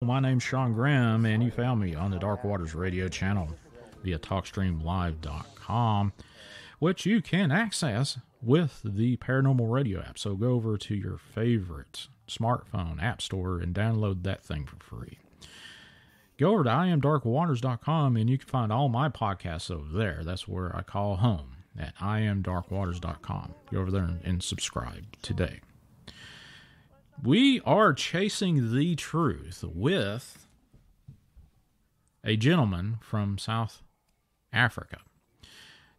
My name's Sean Graham, and you found me on the Dark Waters radio channel via TalkStreamLive.com, which you can access with the Paranormal Radio app. So go over to your favorite smartphone app store and download that thing for free. Go over to IamDarkWaters.com, and you can find all my podcasts over there. That's where I call home, at IamDarkWaters.com. Go over there and subscribe today. We are chasing the truth with a gentleman from South Africa.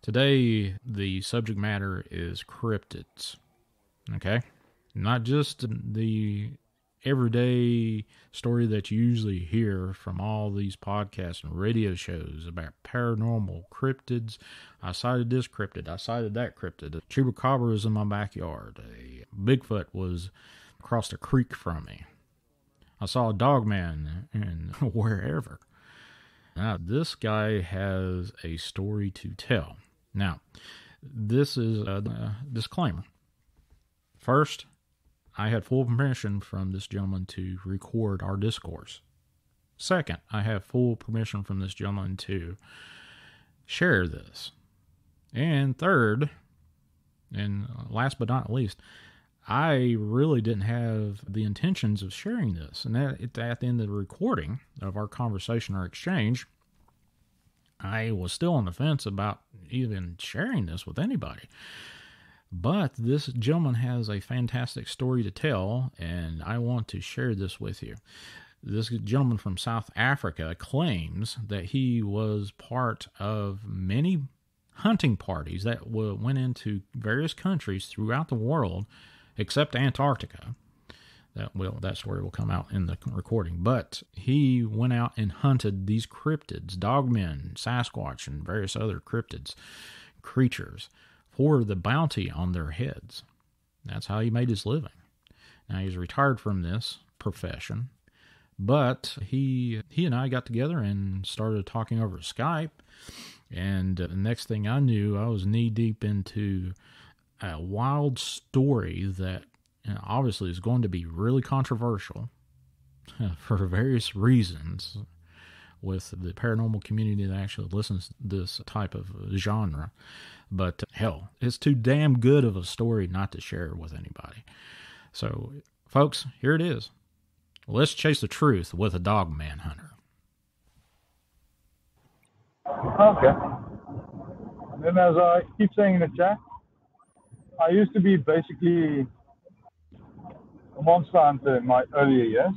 Today, the subject matter is cryptids. Okay? Not just the everyday story that you usually hear from all these podcasts and radio shows about paranormal cryptids. I sighted this cryptid. I sighted that cryptid. A chupacabra was in my backyard. A Bigfoot was across the creek from me. I saw a Dogman and wherever. Now, this guy has a story to tell. Now, this is a disclaimer. First, I had full permission from this gentleman to record our discourse. Second, I have full permission from this gentleman to share this. And third, and last but not least, I really didn't have the intentions of sharing this. And at the end of the recording of our conversation or exchange, I was still on the fence about even sharing this with anybody. But this gentleman has a fantastic story to tell, and I want to share this with you. This gentleman from South Africa claims that he was part of many hunting parties that went into various countries throughout the world, except Antarctica. That's where it will come out in the recording. But he went out and hunted these cryptids, Dogmen, Sasquatch, and various other cryptids, creatures, for the bounty on their heads. That's how he made his living. Now, he's retired from this profession, but he and I got together and started talking over Skype, and the next thing I knew, I was knee-deep into a wild story that obviously is going to be really controversial for various reasons with the paranormal community that actually listens to this type of genre. But hell, it's too damn good of a story not to share with anybody. So, folks, here it is. Let's chase the truth with a Dogman hunter. Okay. And then, as I keep saying in the chat, I used to be basically a monster hunter in my earlier years,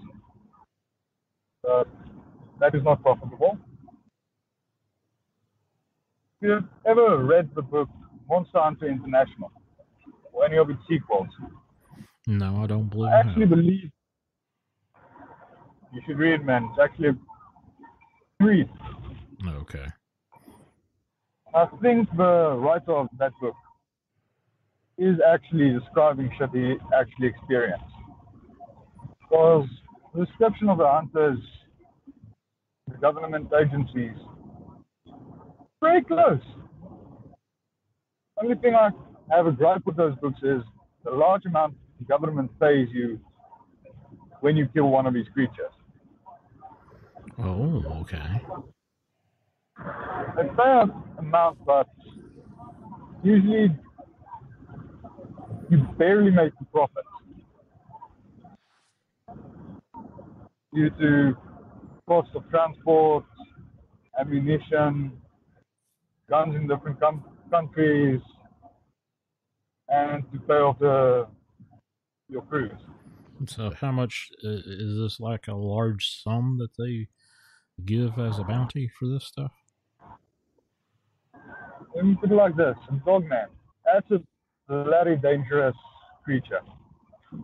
but that is not profitable. If you've ever read the book Monster Hunter International, or any of its sequels? No, I don't believe I actually believe you should read, man. It's actually a read. Okay. I think the writer of that book is actually describing shit he actually experienced. Because the description of the hunters, the government agencies, very close. Only thing I have a gripe with those books is the large amount the government pays you when you kill one of these creatures. Oh, okay. They pay an amount, but usually you barely make a profit due to cost of transport, ammunition, guns in different countries, and to pay off your crews. So how much is this, like a large sum that they give as a bounty for this stuff? Let me put it like this. In Dogman, that's a very dangerous creature. I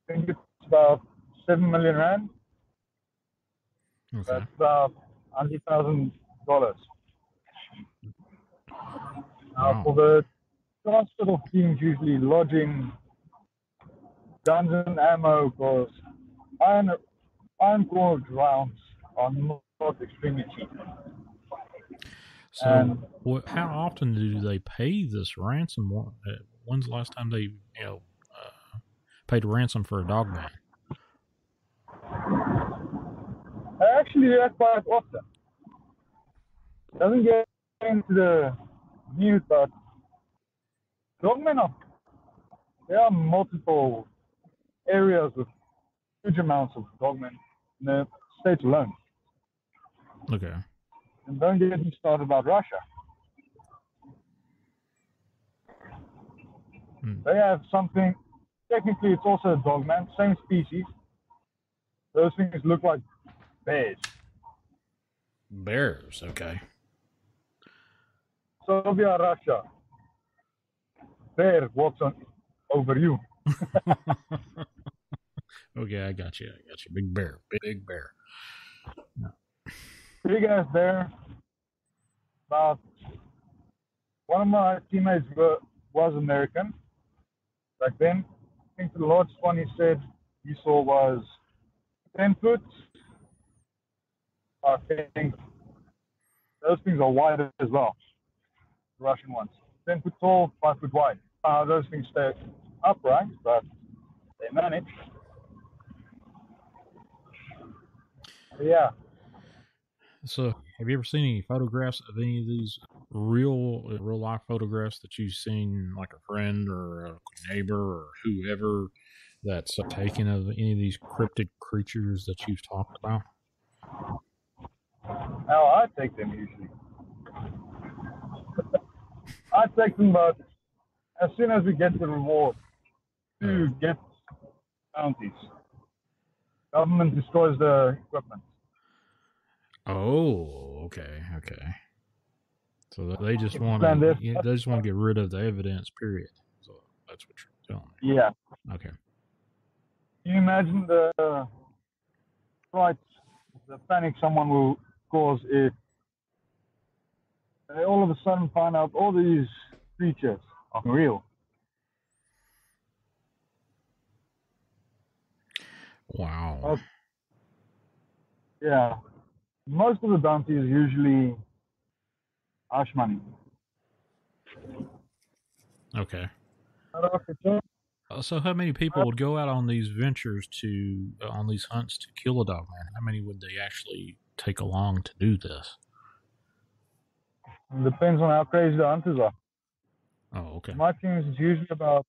think it's about 7 million rand. Okay. That's about $100,000. Wow. For the hospital teams, usually lodging, guns and ammo, because iron core rounds are not extremely cheap. So, how often do they pay this ransom? When's the last time they, paid a ransom for a Dogman? I actually do that quite often. Doesn't get into the news, but Dogmen there are multiple areas with huge amounts of dogmen in the States alone. Okay. And don't get me started about Russia. They have something, technically it's also a dogman, same species. Those things look like bears. Bears, okay. Soviet Russia. Bear walks over you. Okay, I got you. Big bear. Big bear. No. Big ass bear. About one of my teammates was American back then. I think the largest one he said he saw was 10 foot. I think those things are wide as well. The Russian ones. 10 foot tall, 5 foot wide. Those things stay upright, but they manage. Yeah. So, have you ever seen any photographs of any of these real life photographs that you've seen, like a friend or a neighbor or whoever that's taken of any of these cryptid creatures that you've talked about? Now I take them usually. I take them, but as soon as we get the reward to get bounties, government destroys the equipment. Oh, okay. So they just want to get rid of the evidence. Period. So that's what you're telling me. Yeah. Okay. Can you imagine the fright, the panic someone will cause if they all of a sudden find out all these creatures are real? Wow. Yeah. Most of the bounty is usually hush money. Okay. So how many people would go out on these ventures on these hunts to kill a dog, man? How many would they actually take along to do this? It depends on how crazy the hunters are. Oh, okay. My team is usually about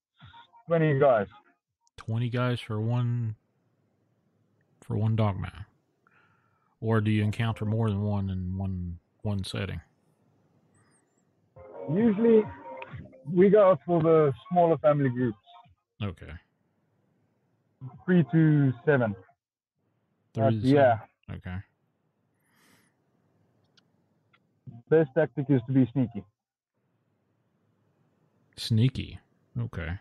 20 guys. 20 guys for one dog man? Or do you encounter more than one in one setting? Usually, we go out for the smaller family groups. Okay. 3 to 7. 3 to 7? Yeah. Okay. Best tactic is to be sneaky. Sneaky. Okay.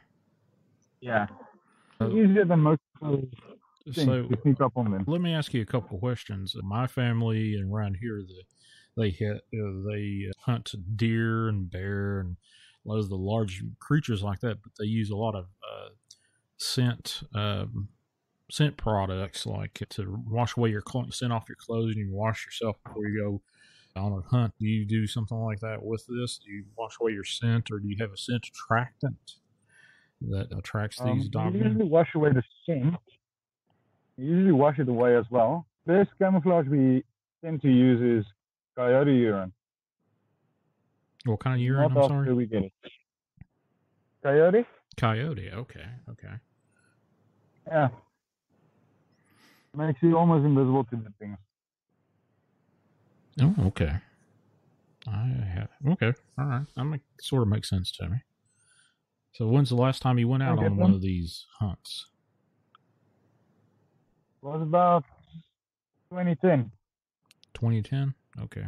Yeah. Easier than most things to sneak up on them. Let me ask you a couple of questions. My family and around here, they hunt deer and bear and a lot of the large creatures like that, but they use a lot of scent products, like to wash away your scent off your clothes, and you wash yourself before you go on a hunt. Do you do something like that with this? Do you wash away your scent, or do you have a scent attractant that attracts these dogs? You usually wash away the scent. You usually wash it away as well. Best camouflage we tend to use is coyote urine. What kind of urine? I'm sorry. We get it. Coyote. Coyote. Okay. Yeah. Makes you almost invisible to the things. Oh, okay. Okay. All right. That sort of makes sense to me. So when's the last time you went out on one of these hunts? It was about 2010. 2010? Okay.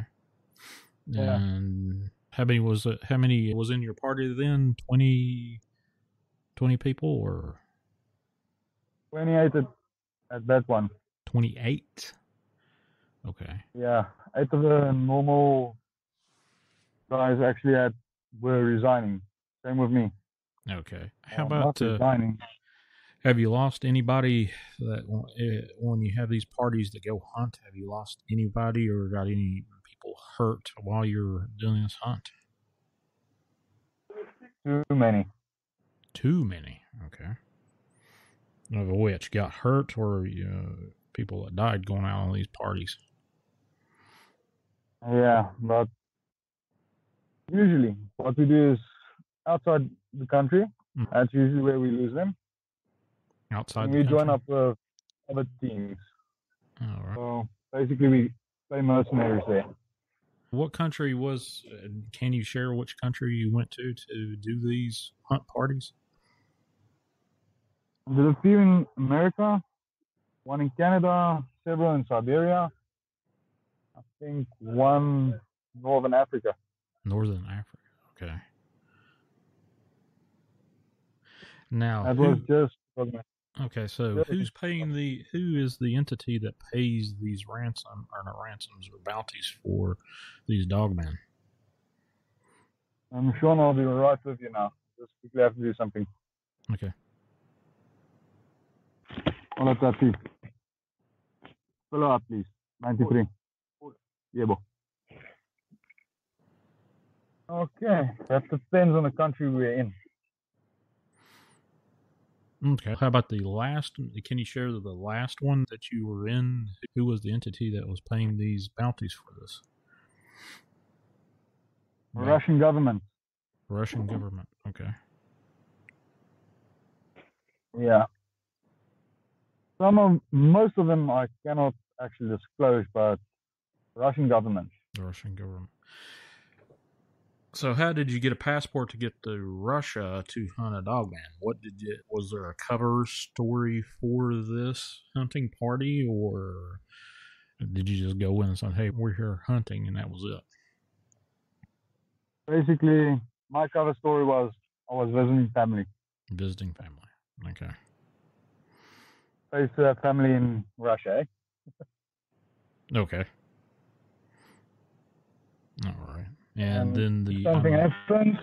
Yeah. And how many was in your party then? 20 people or? 28 at that one. 28? Okay. Yeah. 8 of the normal guys actually were resigning. Same with me. Okay. How about resigning? Have you lost anybody that when you have these parties that go hunt? Have you lost anybody or got any people hurt while you're doing this hunt? Too many. Too many. Okay. Of which got hurt or people that died going out on these parties. Yeah, but usually what we do is outside the country. That's usually where we lose them. Outside and the we country? join up with other teams. All right. So basically, we play mercenaries there. What country was, can you share which country you went to do these hunt parties? There's a few in America, one in Canada, several in Siberia, I think one Northern Africa. Northern Africa, okay. Now, That was just Dogman. okay, so who is the entity that pays these ransoms or bounties for these dogmen? I'm sure I'll be right with you now. Just quickly have to do something. Okay. I'll let that be. Follow up, please. 93. Yeah, bo. Okay, that depends on the country we're in. Okay. How about the last? Can you share the last one that you were in? Who was the entity that was paying these bounties for this? Russian government. Russian government. Okay. Yeah. Most of them I cannot actually disclose, but Russian government. The Russian government. So, how did you get a passport to get to Russia to hunt a dogman? Was there a cover story for this hunting party, or did you just go in and say, "Hey, we're here hunting," and that was it? Basically, my cover story was I was visiting family. Visiting family. Okay. I used to have family in Russia. Okay. All right. And then something happens.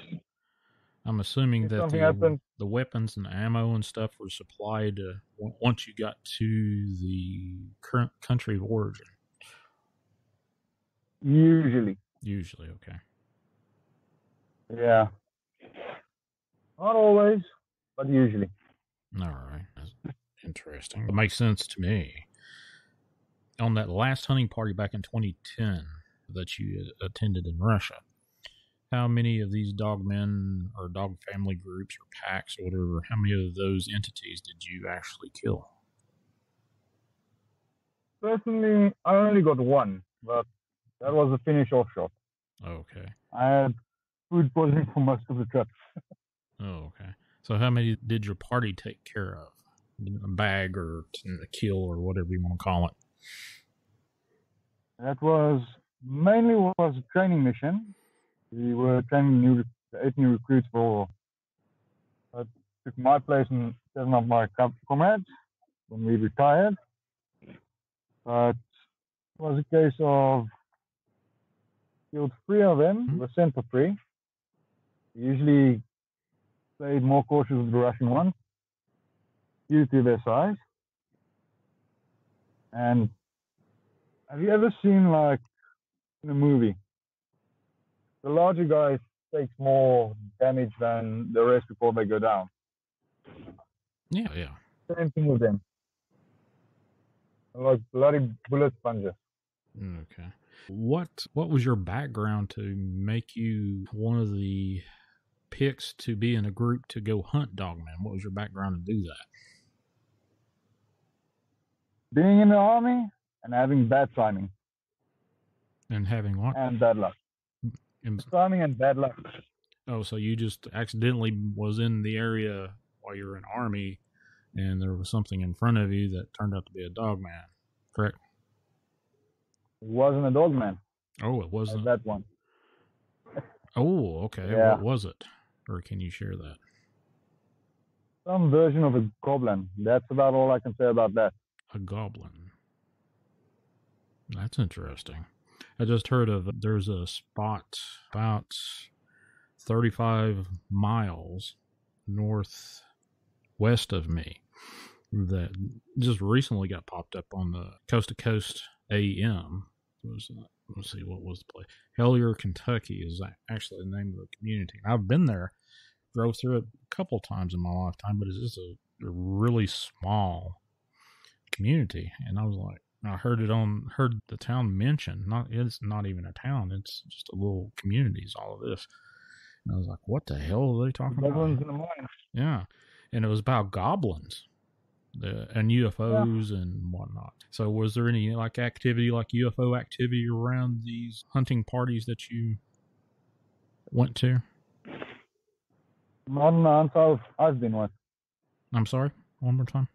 I'm assuming that the weapons and ammo and stuff were supplied once you got to the current country of origin. Usually, okay. Yeah. Not always, but usually. All right. That's interesting. It makes sense to me. On that last hunting party back in 2010 that you attended in Russia, how many of these dogmen or dog family groups or packs or whatever, how many of those entities did you actually kill? Personally, I only got one, but that was a finish-off shot. Okay. I had food poisoning for most of the trip. Oh, okay. So how many did your party take care of? A bag or a kill or whatever you want to call it? That was mainly a training mission. We were training 8 new recruits for that took my place and 7 of my comrades when we retired. But it was a case of killed 3 of them, were sent for free. We usually played more cautious with the Russian ones due to their size. And have you ever seen, like, in a movie, the larger guy takes more damage than the rest before they go down? Yeah. Same thing with them. Like bloody bullet sponges. Okay. What was your background to make you one of the picks to be in a group to go hunt dogmen? What was your background to do that? Being in the army and having bad timing. And having what? And bad luck. Timing and bad luck. Oh, so you just accidentally was in the area while you were in army, and there was something in front of you that turned out to be a dogman, correct? It wasn't a dogman. Oh, it wasn't that one. Oh, okay. Yeah. What was it? Or can you share that? Some version of a goblin. That's about all I can say about that. A goblin. That's interesting. I just heard of there's a spot about 35 miles northwest of me that just recently got popped up on the Coast to Coast AM. Let's see, what was the place? Hellier, Kentucky is actually the name of the community. I've been there, drove through it a couple times in my lifetime, but it's just a really small community. And I was like, I heard the town mentioned. It's not even a town. It's just a little community. Is all of this. And I was like, what the hell are they talking about? Goblins in the mine. Yeah. And it was about goblins and UFOs and whatnot. So was there any like activity, like UFO activity around these hunting parties that you went to? Not on the hunt I've been with. I'm sorry, one more time.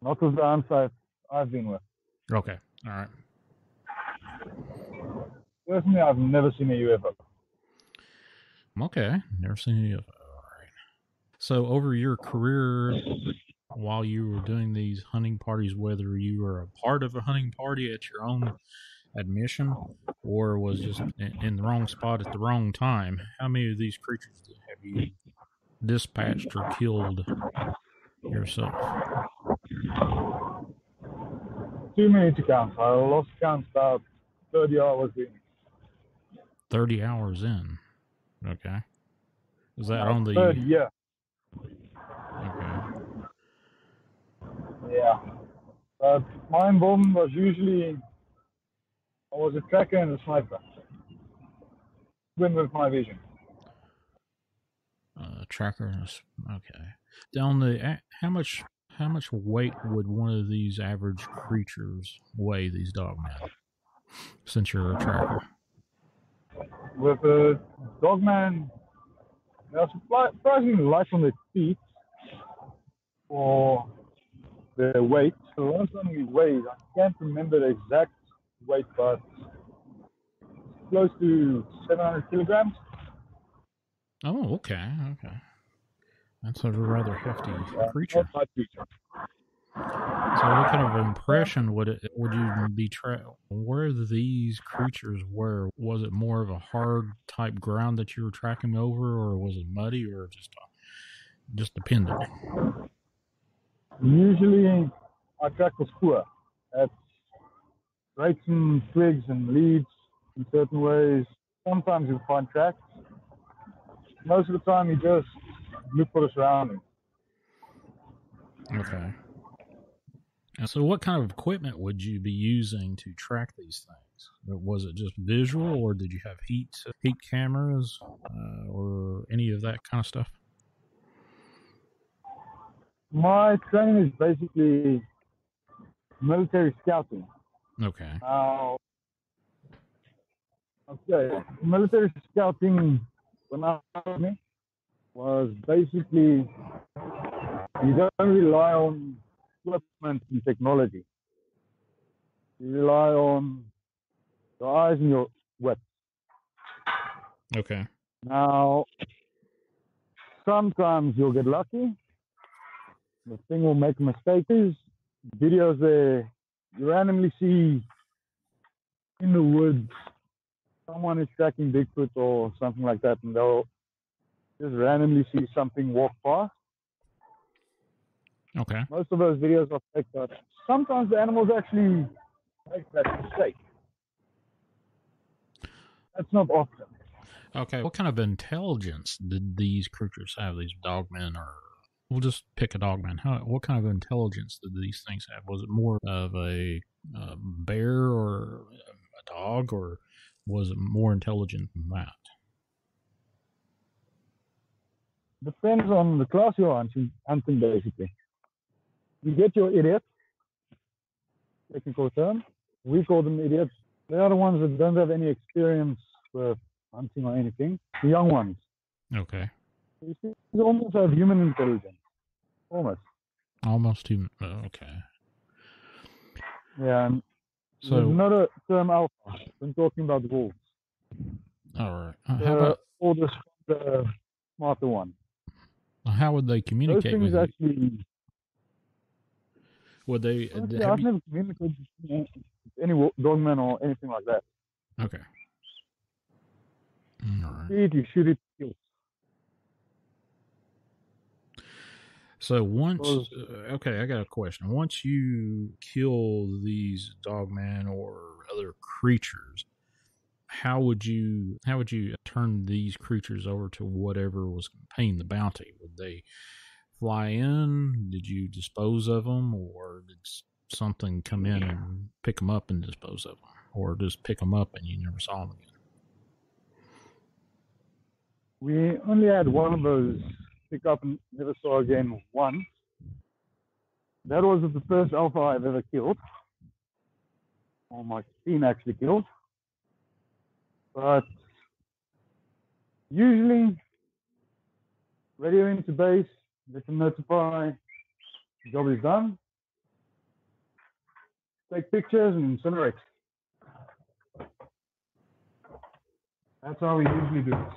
Not with the hunt I've been with. Okay. All right. Personally, I've never seen a UFO. Okay. Never seen a UFO. All right. So over your career, while you were doing these hunting parties, whether you were a part of a hunting party at your own admission or was just in the wrong spot at the wrong time, how many of these creatures have you dispatched or killed yourself? Too many to count. I lost count about 30 hours in. 30 hours in. Okay. Is that on the 30, yeah. Okay. Yeah. But my involvement was usually, I was a tracker and a sniper. Win with my vision. Tracker. Okay. Down the how much weight would one of these average creatures weigh? These dogmen, since you're a tracker. With a dogman, they're surprisingly light on their feet for their weight. The last time we weighed, I can't remember the exact weight, but close to 700 kilograms. Oh, okay. That's a rather hefty creature. So, what kind of impression would you be where these creatures were? Was it more of a hard type ground that you were tracking over, or was it muddy, or just depended? Usually, I track for spoor. That's rakes and twigs and leaves in certain ways. Sometimes you find tracks. Most of the time, you just look for the surroundings. Okay. And so, what kind of equipment would you be using to track these things? Was it just visual, or did you have heat cameras, or any of that kind of stuff? My training is basically military scouting. Okay. Military scouting when I was basically you don't rely on equipment and technology. You rely on your eyes and your wits. Okay. Now, sometimes you'll get lucky. The thing will make a mistake. There's videos there you randomly see in the woods someone is tracking Bigfoot or something like that, and they'll just randomly see something walk past. Okay. Most of those videos are fake, but sometimes the animals actually make that mistake. That's not often. Okay. What kind of intelligence did these creatures have? These dogmen, or we'll just pick a dogman. What kind of intelligence did these things have? Was it more of a bear or a dog, or was it more intelligent than that? Depends on the class you're hunting, basically. You get your idiots, technical term. We call them idiots. They are the ones that don't have any experience with hunting or anything. The young ones. Okay. You see, they almost have human intelligence. Almost human. Okay. Yeah. So there's another term alpha. I'm talking about wolves. All right. How about the smarter one? How would they communicate with you? Actually, would they? I've never communicated with any dogman or anything like that. Okay. All right. You shoot it, kill. So once, okay, I got a question. Once you kill these dogmen or other creatures, how would you turn these creatures over to whatever was paying the bounty? Would they fly in? Did you dispose of them, or did something come in and pick them up and dispose of them, or just pick them up and you never saw them again? We only had one of those pick up and never saw again once. That was the first alpha I've ever killed, or my team actually killed. But usually, radio into base, let them notify, the job is done. Take pictures and incinerate. That's how we usually do it.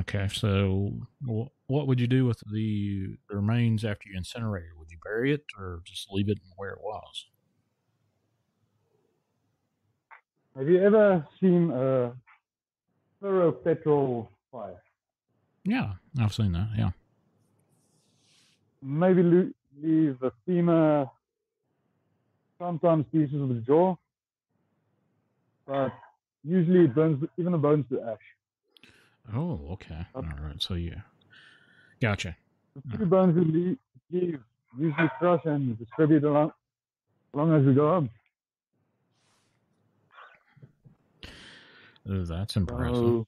Okay, so what would you do with the remains after you incinerate it? Would you bury it or just leave it where it was? Have you ever seen a thorough petrol fire? Yeah, I've seen that, yeah. Maybe leave the femur, sometimes pieces of the jaw, but usually it burns even the bones to ash. Oh, okay. All right, so yeah. Gotcha. The few bones we leave usually crush and distribute along as we go home. That's impressive.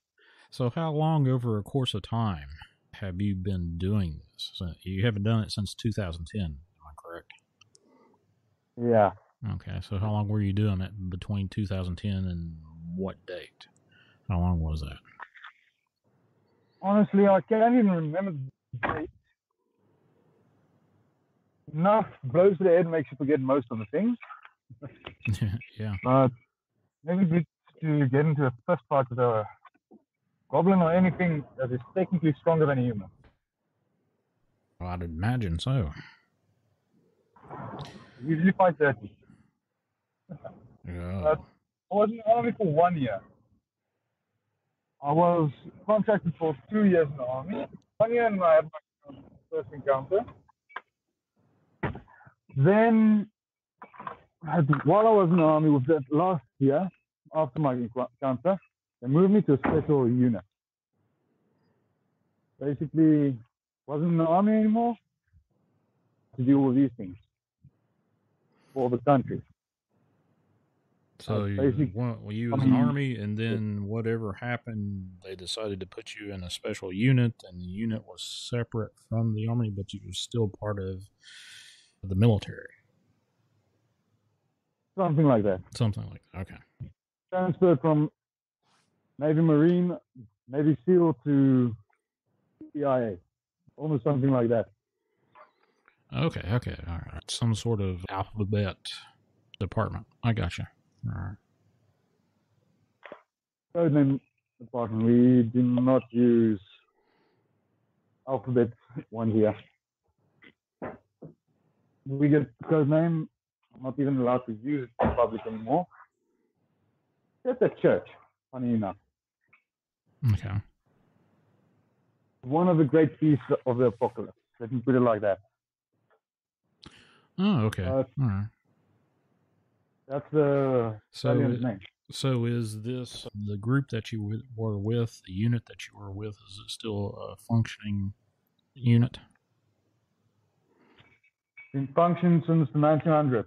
So how long over a course of time have you been doing this? So you haven't done it since 2010, am I correct? Yeah. Okay, so how long were you doing it between 2010 and what date? How long was that? Honestly, I can't even remember the date. Enough blows to the head makes you forget most of the things. Yeah. But maybe good to get into a fist fight with a goblin or anything that is technically stronger than a human. Well, I'd imagine so. Usually fight dirty. Yeah. But I was in the army for 1 year. I was contracted for 2 years in the army. 1 year and I had my first encounter. Then, while I was in the army with that last year, after my encounter, they moved me to a special unit. Basically, wasn't in the army anymore to deal with these things for the country. So you was an army, and then whatever happened, they decided to put you in a special unit, and the unit was separate from the army, but you were still part of the military. Something like that. Something like that. Okay. Transferred from Navy Marine, Navy SEAL to CIA. Almost something like that. Okay. All right. Some sort of alphabet department. I gotcha. All right. Code name department. We do not use alphabet one here. We get code name. I'm not even allowed to use it in public anymore. It's at church, funny enough. Okay. One of the great feasts of the apocalypse. Let me put it like that. Oh, okay. All right. That's the name. So is this the group that you were with, the unit that you were with, is it still a functioning unit? Been functioning since the 1900s.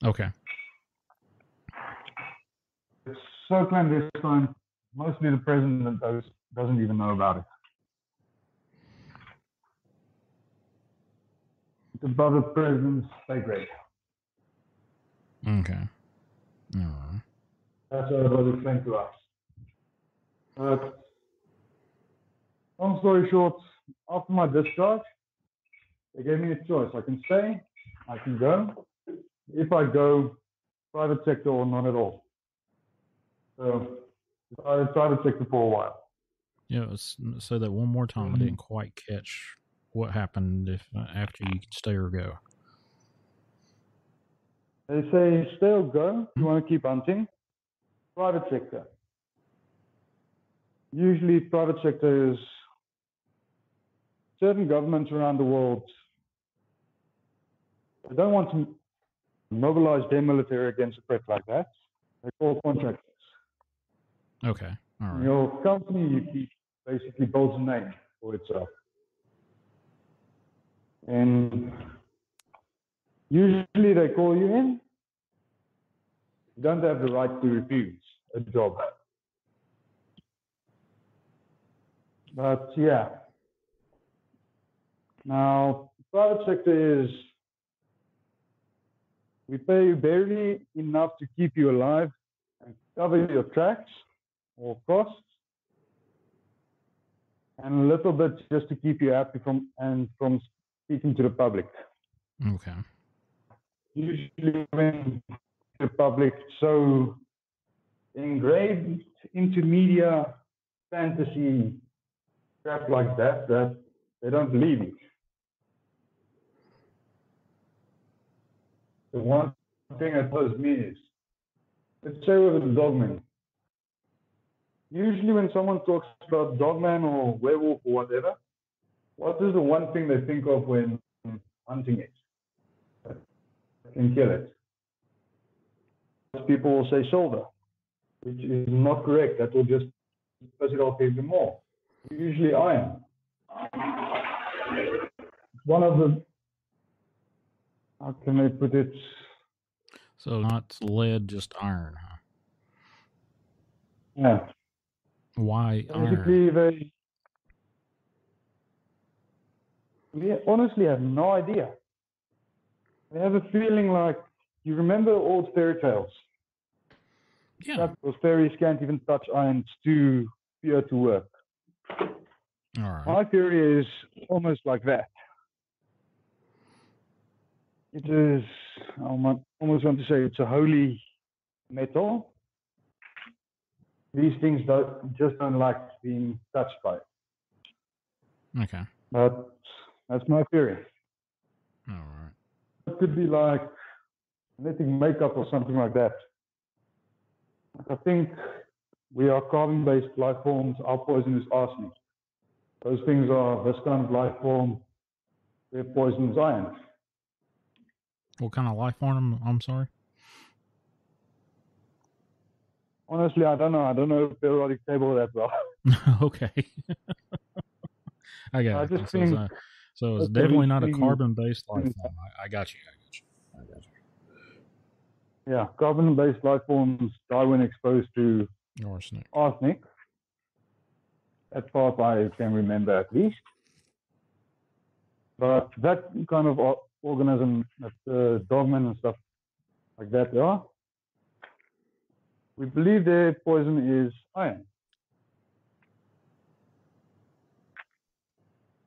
Okay. It's so clandestine. Mostly the president doesn't even know about it. It's above the president's pay grade. Okay. All right. That's what it was explained to us. But long story short, after my discharge, they gave me a choice. I can stay, I can go. If I go, private sector or not at all. So I decided private sector for a while. Yeah, let's say that one more time. I didn't quite catch what happened after you could stay or go. They say stay or go. You want to keep hunting? Private sector. Usually private sector is certain governments around the world. They don't want to mobilize their military against a threat like that. They call contractors. Okay. All right. Your company, you keep basically builds a name for itself. And usually they call you in. You don't have the right to refuse a job. But yeah. Now, private sector is, we pay you barely enough to keep you alive and cover your tracks or costs, and a little bit just to keep you happy from speaking to the public. Okay. Usually when the public so engraved into media, fantasy, crap like that they don't believe it. The one thing that blows me is, let's say with the Dogman. Usually when someone talks about Dogman or werewolf or whatever, what is the one thing they think of when hunting it and kill it? People will say silver, which is not correct. That will just piss it off even more. Usually iron. One of the, how can I put it? So not lead, just iron, huh? Yeah. Why Basically, iron? we honestly have no idea. We have a feeling like, you remember old fairy tales? Yeah. Those fairies can't even touch iron, it's too pure to work. All right. My theory is almost like that. It is, I almost want to say it's a holy metal. These things just don't like being touched by it. Okay. But that's my theory. All right. It could be like knitting makeup or something like that. I think we are carbon-based life forms. Our poison is arsenic. Those things are this kind of life form. Their poison is iron. What kind of life form? I'm sorry. Honestly, I don't know. I don't know the periodic table that well. Okay. I got it. I just think so it's definitely not a carbon-based life form. I got you. Yeah, carbon-based life forms die when exposed to arsenic. That part I can remember at least. But that kind of organism, that Dogman and stuff like that, yeah, we believe their poison is iron.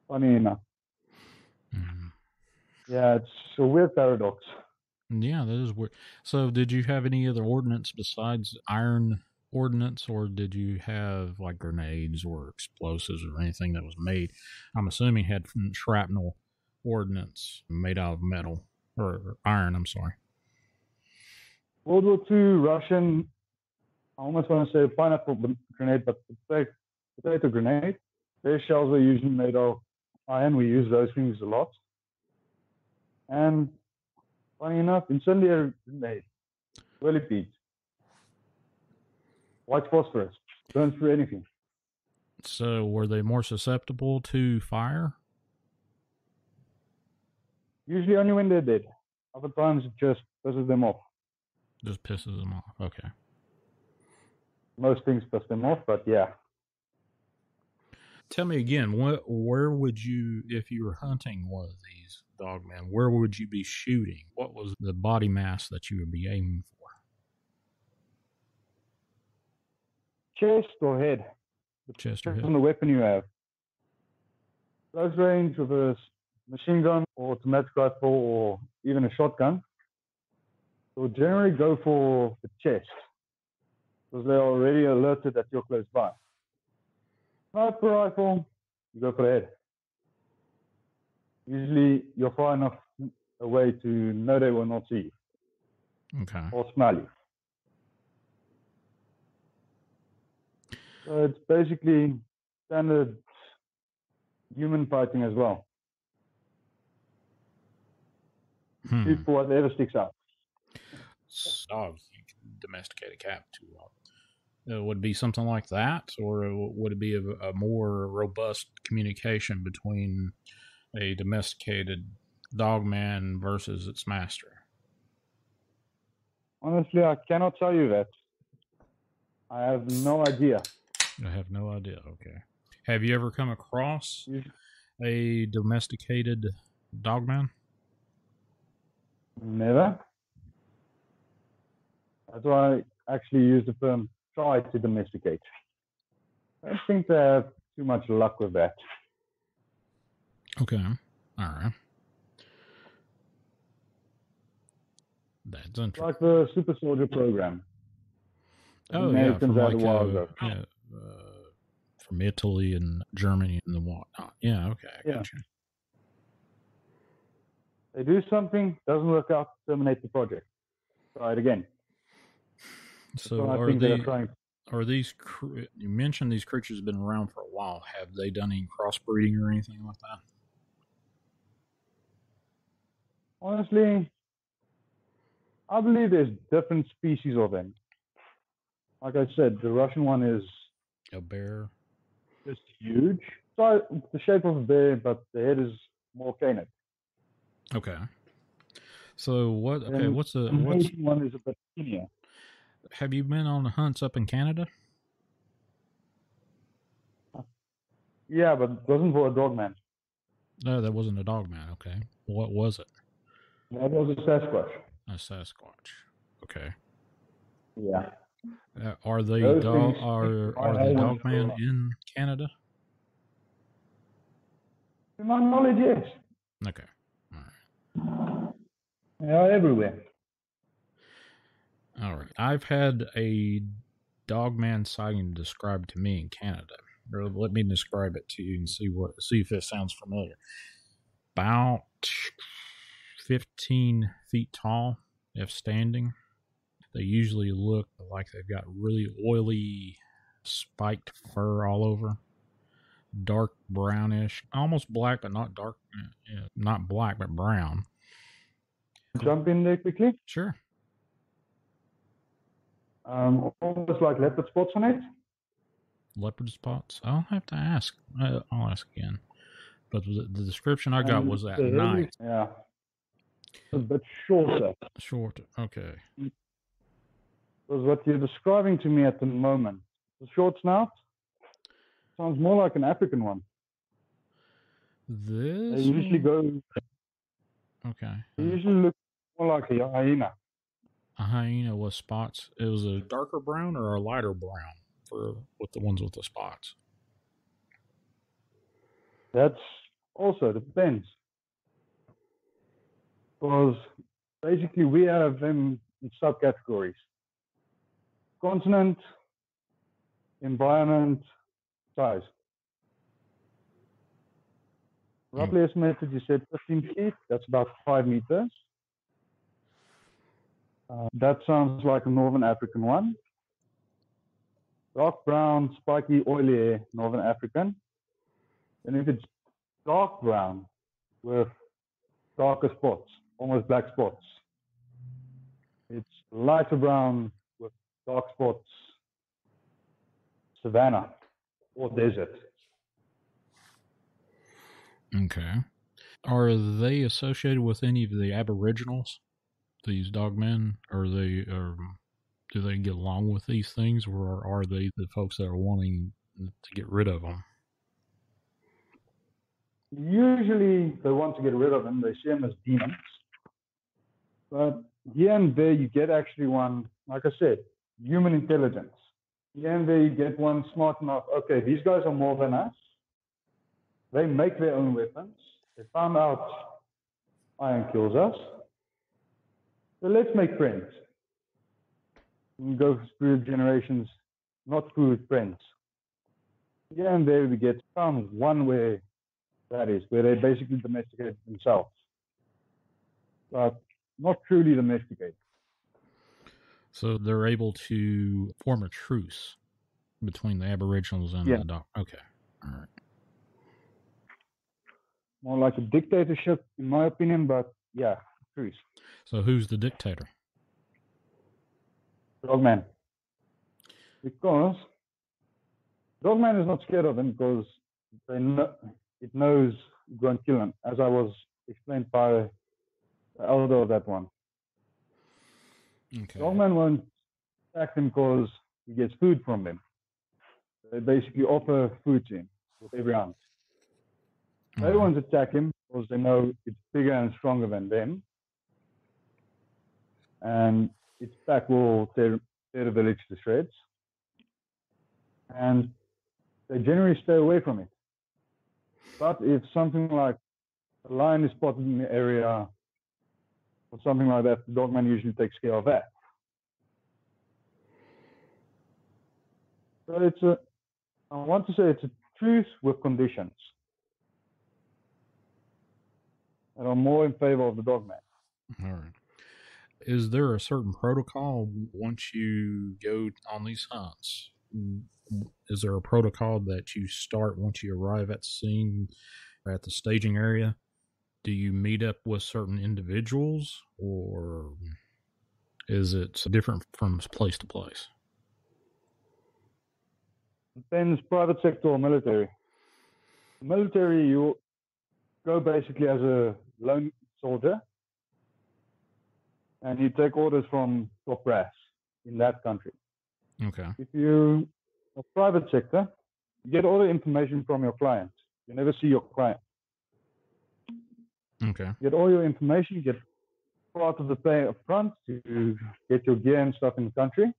Funny enough. Yeah, it's a weird paradox. Yeah, that is weird. So did you have any other ordnance besides iron ordnance, or did you have like grenades or explosives or anything that was made? I'm assuming had shrapnel ordnance made out of metal or iron, I'm sorry. World War II, Russian, I almost want to say a pineapple grenade, but potato grenade. Their shells were usually made of iron. We use those things a lot. And funny enough, incendiary grenade, really peat, white phosphorus, burns through anything. So were they more susceptible to fire? Usually only when they're dead. Other times it just pisses them off. Just pisses them off. Okay. Most things piss them off, but yeah. Tell me again, where would you, if you were hunting one of these dogmen, where would you be shooting? What was the body mass that you would be aiming for? Chest or head? Chest or head? On the weapon you have. Close range with a machine gun or automatic rifle or even a shotgun. So generally go for the chest because they're already alerted that you're close by. Sniper rifle, you go for the head. Usually you're far enough away to know they will not see you. Okay. Or smell you. So it's basically standard human fighting as well. Shoot for whatever sticks out. Oh, you can domesticate a cat too long. Would it be something like that, or would it be a more robust communication between a domesticated dogman versus its master? Honestly, I cannot tell you that. I have no idea. I have no idea. Okay. Have you ever come across a domesticated dogman? Never. That's why I actually use the term try to domesticate. I don't think they have too much luck with that. Okay. All right. That's interesting. Like the Super Soldier program. Oh, Americans yeah, had a while ago. From Italy and Germany and the whatnot. Yeah, okay, I got you. They do something, doesn't work out, terminate the project. Try it again. So are these, you mentioned these creatures have been around for a while. Have they done any crossbreeding or anything like that? Honestly, I believe there's different species of them. Like I said, the Russian one is a bear. Just huge. So the shape of a bear, but the head is more canid. Okay. So what? Okay, and what's the one is a bit skinnier. Have you been on the hunts up in Canada? Yeah, but it wasn't for a dogman. No, that wasn't a dogman. Okay, what was it? That was a sasquatch. A sasquatch. Okay. Yeah. Are they are the dogman in Canada? To my knowledge, yes. Okay. All right. They are everywhere. All right. I've had a dogman sighting described to me in Canada. Let me describe it to you and see if it sounds familiar. About 15 feet tall, if standing. They usually look like they've got really oily, spiked fur all over. Dark brownish, almost black, but not dark. Not black, but brown. Jump in there quickly. Sure. Almost like leopard spots on it. Leopard spots? I'll have to ask. I'll ask again. But the description I got was at night. Yeah. A bit shorter. Short. Okay. Because what you're describing to me at the moment, the short snout, sounds more like an African one. They usually go. Okay. They usually look more like a hyena. A hyena with spots. It was a darker brown or a lighter brown with the ones with the spots. That's also depends. Because basically we have them in subcategories: continent, environment, size. Roughly estimated, you said 15 feet. That's about 5 meters. That sounds like a Northern African one. Dark brown, spiky, oily hair, Northern African. And if it's dark brown with darker spots, almost black spots, it's lighter brown with dark spots, savanna or desert. Okay. Are they associated with any of the Aboriginals, these dogmen? Do they get along with these things, or are they the folks that are wanting to get rid of them? Usually they want to get rid of them. They see them as demons. But here and there you get actually one, like I said, human intelligence. Here and there you get one smart enough, okay, these guys are more than us. They make their own weapons. They found out iron kills us. So let's make friends. And go through generations, not through friends. Here and there we get found one where that is, where they basically domesticate themselves. But not truly domesticated. So they're able to form a truce between the Aboriginals and the dog. Okay. All right. More like a dictatorship, in my opinion, but yeah, truce. So who's the dictator? Dogman. Because Dogman is not scared of them because it knows it won't kill him, as I was explained by the elder of that one. Okay. Dogman won't attack them because he gets food from them. They basically offer food to him with every hunt. They won't attack him because they know it's bigger and stronger than them, and its pack will tear the village to shreds. And they generally stay away from it. But if something like a lion is spotted in the area or something like that, the Dogman usually takes care of that. So I want to say it's a truth with conditions that are more in favor of the Dogman. All right. Is there a certain protocol once you go on these hunts? Is there a protocol that you start once you arrive at the scene, at the staging area? Do you meet up with certain individuals, or is it different from place to place? Depends, private sector or military. Military, you go basically as a lone soldier, and you take orders from top brass in that country. Okay. If you are private sector, you get all the information from your client. You never see your client. Okay. You get all your information, you get part of the pay up front to get your gear and stuff in the country.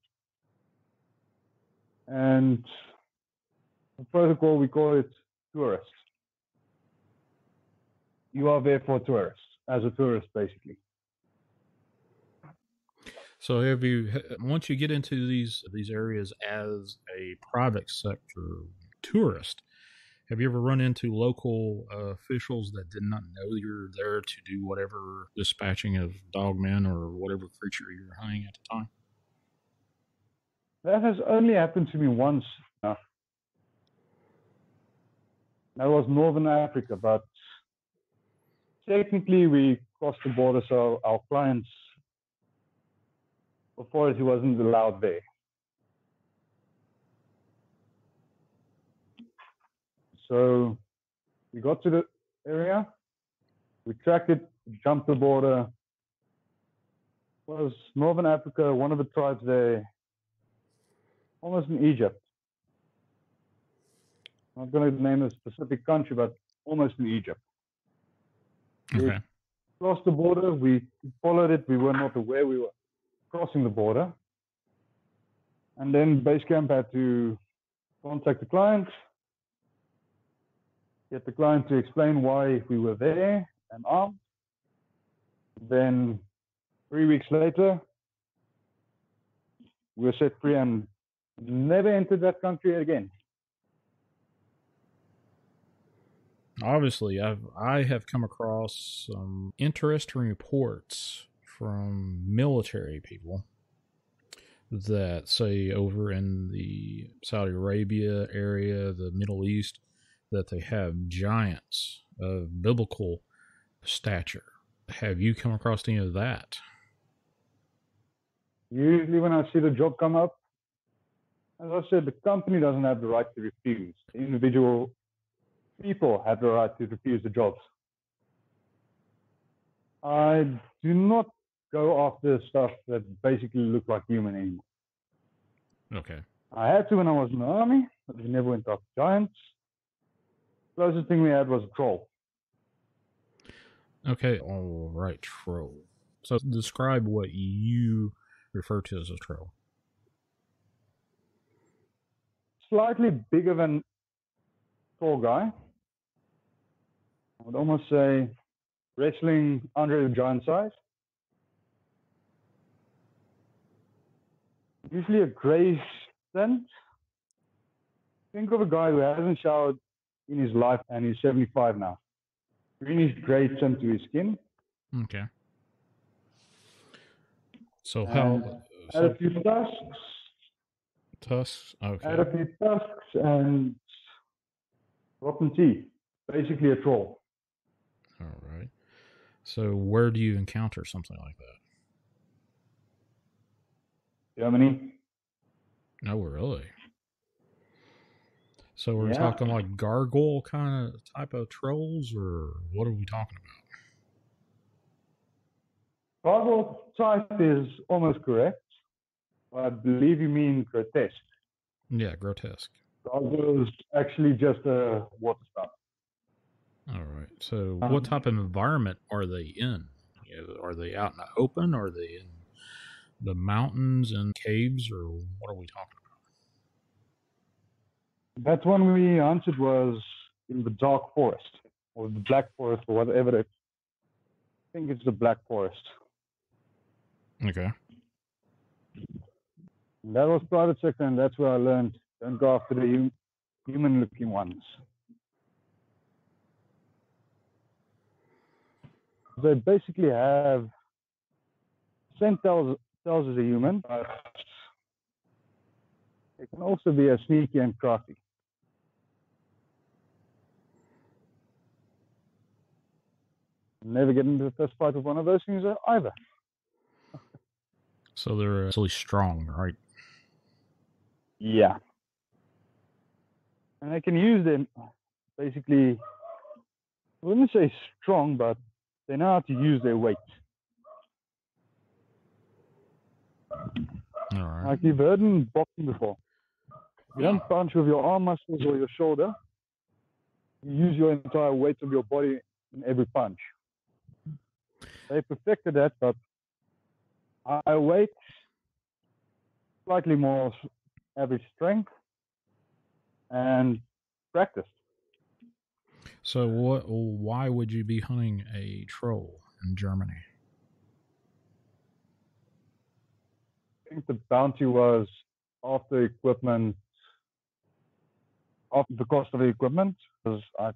And the protocol, we call it tourists. You are there for tourists, as a tourist, basically. So have you, once you get into these areas as a private sector tourist, have you ever run into local officials that did not know you're there to do whatever dispatching of dogmen or whatever creature you're hunting at the time? That has only happened to me once. That was Northern Africa, but technically we crossed the border, so our client's authority wasn't allowed there. So we got to the area, we tracked it, jumped the border. It was Northern Africa, one of the tribes there, almost in Egypt. I'm not going to name a specific country, but almost in Egypt. Okay. We crossed the border, we followed it, we were not aware we were crossing the border. And then base camp had to contact the client, get the client to explain why we were there and armed. Then 3 weeks later, we were set free and never entered that country again. Obviously, I have come across some interesting reports from military people that say over in the Saudi Arabia area, the Middle East, that they have giants of biblical stature. Have you come across any of that? Usually when I see the job come up, as I said, the company doesn't have the right to refuse. The individual people have the right to refuse the jobs. I do not go after stuff that basically look like human anymore. Okay. I had to when I was in the army, but we never went after giants. Closest thing we had was a troll. Okay, all right, troll. So describe what you refer to as a troll. Slightly bigger than tall guy. I would almost say wrestling under the giant size. Usually a grey tint. Think of a guy who hasn't showered in his life and he's 75 now. Greenish grey tint to his skin. Okay. So add a few tusks. Tusks? Okay. Add a few tusks and rotten teeth. Basically a troll. All right. So where do you encounter something like that? Germany. Oh, really? So we're talking like gargoyle kind of type of trolls, or what are we talking about. Gargoyle type is almost correct. I believe you mean grotesque. Yeah, grotesque. Gargoyle is actually just a water spout. All right. So what type of environment are they in? Are they out in the open? Are they in the mountains and caves, or what are we talking about? That one we answered was in the dark forest, or the black forest, or whatever it is. I think it's the black forest. Okay. And that was private sector, and that's where I learned don't go after the human-looking ones. They basically have scent tells as a human, but it can also be as sneaky and crafty. Never get into a fist fight with one of those things either. So they're actually strong, right? Yeah. And I can use them basically, I wouldn't say strong, but they know how to use their weight. All right. Like you've heard in boxing before. You don't punch with your arm muscles or your shoulder. You use your entire weight of your body in every punch. They perfected that, but I weight slightly more average strength and practice. So why would you be hunting a troll in Germany? I think the bounty was after equipment, after the cost of the equipment was I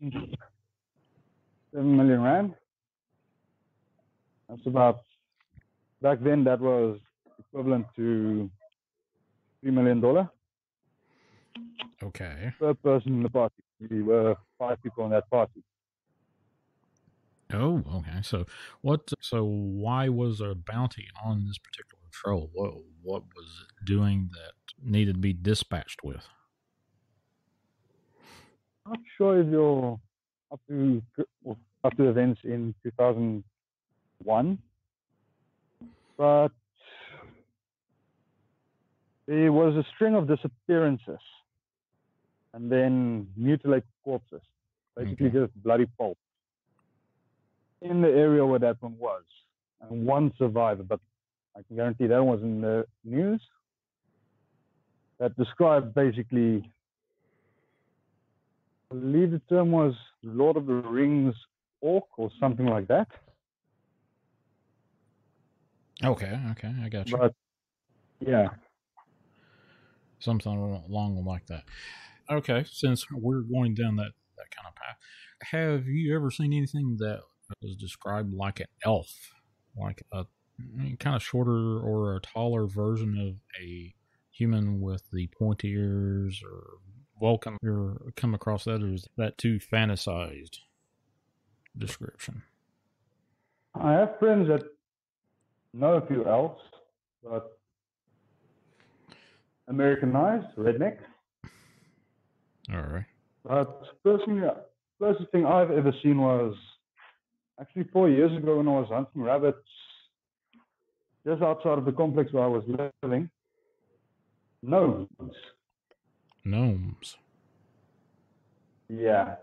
think 7 million rand. That's about, back then that was equivalent to $3 million. Okay. Per person in the party. We were 5 people in that party. Oh, okay. So why was there a bounty on this particular troll? What was it doing that needed to be dispatched with? I'm not sure if you're up to events in 2001, but there was a string of disappearances and then mutilated corpses, basically just bloody pulp in the area where that one was, and one survivor, but I can guarantee that was in the news, that described basically, I believe the term was Lord of the Rings orc or something like that. Okay, I got you. But yeah, something along like that. Okay, since we're going down that kind of path, have you ever seen anything that was described like an elf, like a kind of shorter or a taller version of a human with the pointy ears, or welcome you come across that, or is that too fantasized description? I have friends that know a few elves, but Americanized, redneck. All right. But personally, the closest thing I've ever seen was actually 4 years ago when I was hunting rabbits just outside of the complex where I was living. Gnomes. Yeah.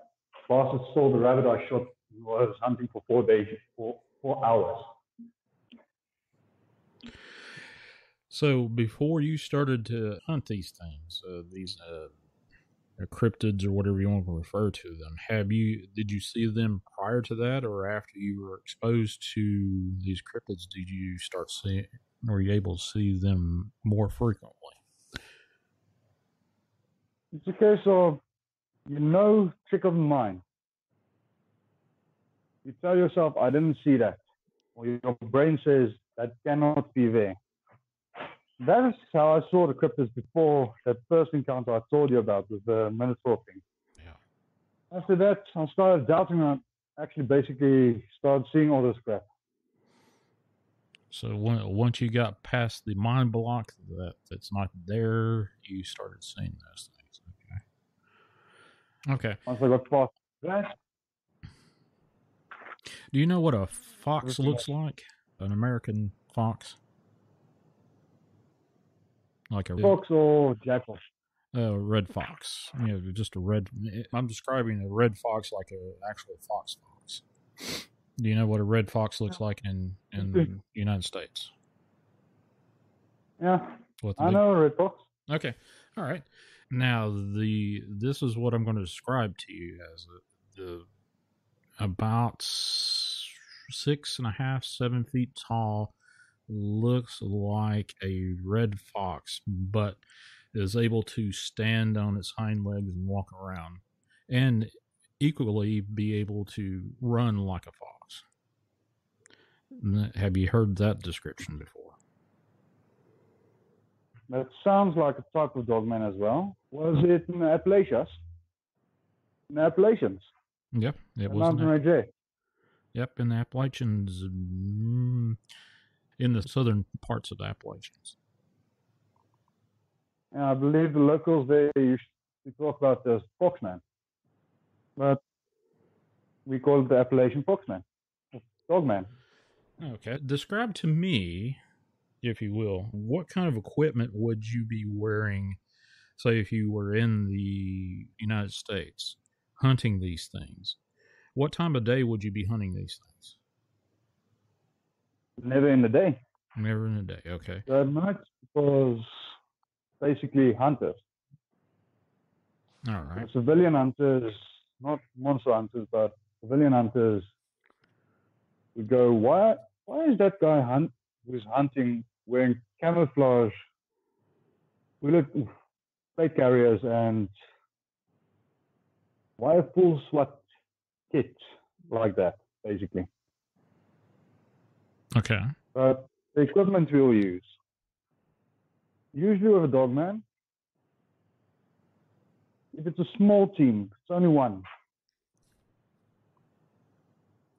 Bastard stole the rabbit I shot. Was hunting for 4 days, for 4 hours. So before you started to hunt these things, these cryptids or whatever you want to refer to them, did you see them prior to that, or after you were exposed to these cryptids did you start seeing, were you able to see them more frequently? It's a case of, trick of the mind. You tell yourself, I didn't see that. Or your brain says, that cannot be there. That is how I saw the cryptids before that first encounter I told you about with the Minotaur thing. Yeah. After that, I started doubting, and actually basically started seeing all this crap. So once you got past the mind block that's not there, you started seeing those things. Okay. Once I got past that, Do you know what a fox everything looks like? An American fox? Like a fox or jackal. red fox. Just a red. I'm describing a red fox like an actual fox. Do you know what a red fox looks like in the United States? Yeah, I know a red fox. Okay, all right. Now this is what I'm going to describe to you as the about 6.5, 7 feet tall, looks like a red fox, but is able to stand on its hind legs and walk around, and equally be able to run like a fox. Have you heard that description before? That sounds like a type of dogman as well. Was it in the Appalachians? In the Appalachians? Yep, it was. Mountain range there. Yep, in the Appalachians, in the southern parts of the Appalachians. And I believe the locals there used to talk about the foxman, but we call it the Appalachian foxman, dogman. Okay, describe to me, if you will, what kind of equipment would you be wearing, say, if you were in the United States hunting these things? What time of day would you be hunting these things? Never in the day. Never in the day, okay. The night was basically hunters. All right. The civilian hunters, not monster hunters, but civilian hunters would go, why is that guy who's hunting wearing camouflage plate carriers, and why a full SWAT kit like that, basically? Okay. But the equipment we'll use, usually with a dogman, if it's a small team, it's only one.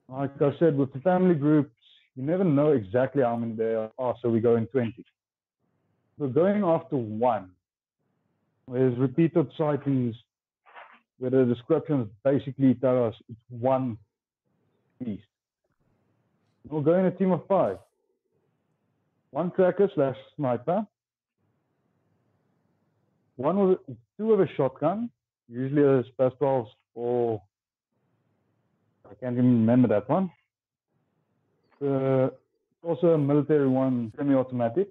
Like I said, with the family groups, you never know exactly how many there are, so we go in 20. We're going after one. There's repeated sightings where the descriptions basically tell us it's one beast. We'll go in a team of 5. One tracker / sniper, two with a shotgun, usually a Spaz-12 or I can't even remember that one. Also a military one, semi-automatic,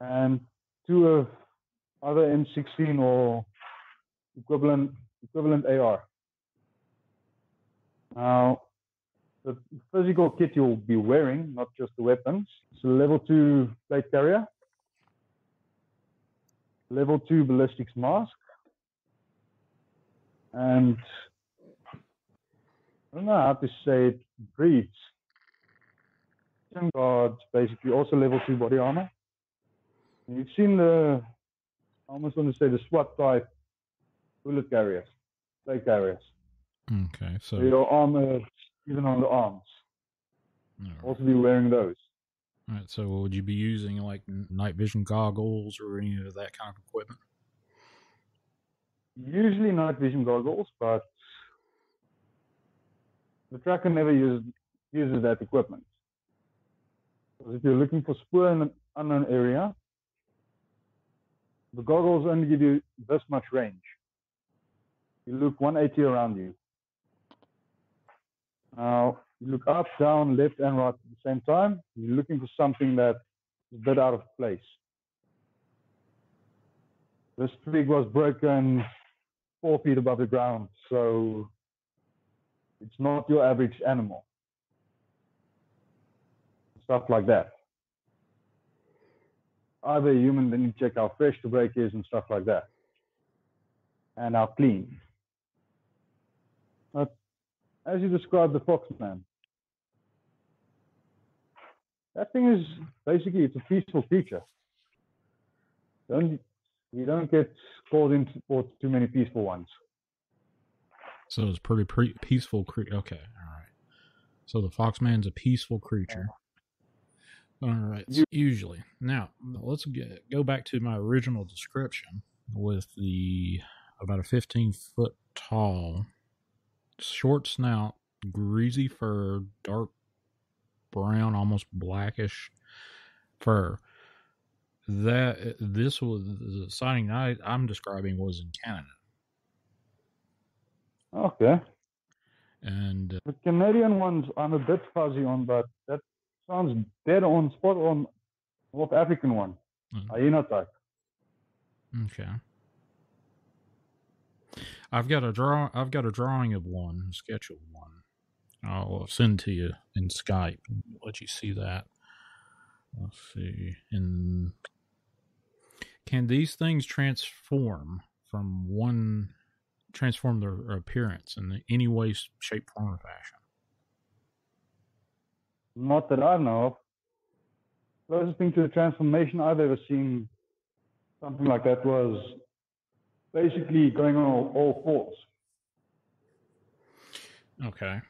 and 2 of other M16 or equivalent AR. Now, the physical kit you'll be wearing, not just the weapons, it's a level 2 plate carrier, level 2 ballistics mask, and I don't know how to say it, breeds. Guards, basically also level 2 body armor. And you've seen I almost want to say the SWAT type bullet carriers, plate carriers. Okay, so your armor, even on the arms, also be wearing those. All right, so would you be using like night vision goggles or any of that kind of equipment? Usually night vision goggles, but the tracker never uses that equipment. Because if you're looking for spoor in an unknown area, the goggles only give you this much range. You look 180 around you. Now, you look up, down, left, and right at the same time. You're looking for something that is a bit out of place. This twig was broken 4 feet above the ground, so it's not your average animal. Stuff like that. Either a human, then you check how fresh the break is and stuff like that. And how clean. But as you described the foxman, that thing is basically, it's a peaceful creature. You don't get called in for too many peaceful ones. So it's pretty peaceful. Okay, all right. So the foxman's a peaceful creature. All right, usually. Now, let's go back to my original description with the about a 15-foot tall, short snout, greasy fur, dark brown, almost blackish fur. This was the sighting I'm describing was in Canada. Okay. And the Canadian ones I'm a bit fuzzy on, but that sounds dead on spot on North African one. Hyena type. Okay. I've got a drawing of one, a sketch of one. I'll send to you in Skype and let you see that. Let's see. Can these things transform their appearance in any way, shape, form, or fashion? Not that I know of. Closest thing to a transformation I've ever seen something like that was basically going on all fours. Okay.